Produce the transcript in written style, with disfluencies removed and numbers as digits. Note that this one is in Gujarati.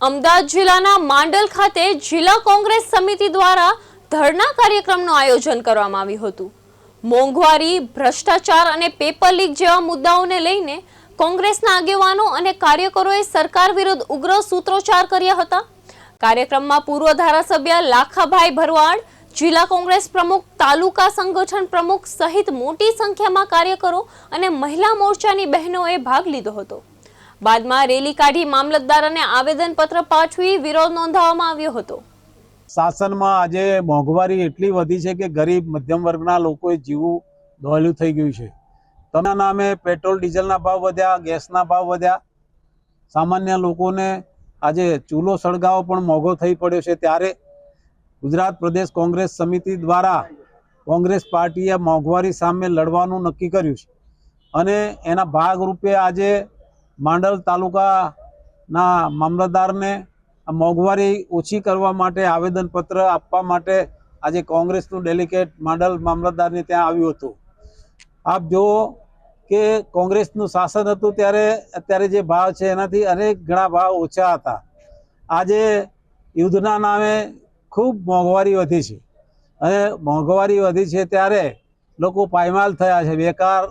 અમદાવાદ જિલ્લાના માંડલ ખાતે જિલ્લા કોંગ્રેસ સમિતિ દ્વારા ધરણા કાર્યક્રમનું આયોજન કરવામાં આવ્યું હતું। મોંઘવારી, ભ્રષ્ટાચાર અને પેપર લીક જેવા મુદ્દાઓને લઈને કોંગ્રેસના આગેવાનો અને કાર્યકરોએ સરકાર વિરુદ્ધ ઉગ્ર સૂત્રોચ્ચાર કર્યા હતા। કાર્યક્રમમાં પૂર્વ ધારાસભ્ય લાખાભાઈ ભરવાડ, જિલ્લા કોંગ્રેસ પ્રમુખ, તાલુકા સંગઠન પ્રમુખ સહિત મોટી સંખ્યામાં કાર્યકરો અને મહિલા મોરચાની બહેનોએ ભાગ લીધો હતો। બાદમાં રેલી કાઢી મામલતદારને આવેદનપત્ર પાઠવી વિરોધ નોંધાવવામાં આવ્યો હતો। શાસનમાં આજે મોંઘવારી એટલી વધી છે કે ગરીબ મધ્યમ વર્ગના લોકોએ જીવવું દોહલું થઈ ગયું છે। તેના નામે પેટ્રોલ ડીઝલના ભાવ વધ્યા, ગેસના ભાવ વધ્યા, સામાન્ય લોકોને આજે ચૂલો સળગાવો પણ મોંઘો થઈ પડ્યો છે। ત્યારે ગુજરાત પ્રદેશ કોંગ્રેસ સમિતિ દ્વારા કોંગ્રેસ પાર્ટીએ મોંઘવારી સામે લડવાનું નક્કી કર્યું છે અને એના ભાગરૂપે આજે માંડલ તાલુકાના મામલતદારને મોંઘવારી ઓછી કરવા માટે આવેદનપત્ર આપવા માટે આજે કોંગ્રેસનું ડેલિગેટ માંડલ મામલતદારની ત્યાં આવ્યું હતું। આપ જુઓ કે કોંગ્રેસનું શાસન હતું ત્યારે અત્યારે જે ભાવ છે એનાથી અનેક ગણા ભાવ ઓછા હતા। આજે યુદ્ધના નામે ખૂબ મોંઘવારી વધી છે અને મોંઘવારી વધી છે ત્યારે લોકો પાયમાલ થયા છે, બેકાર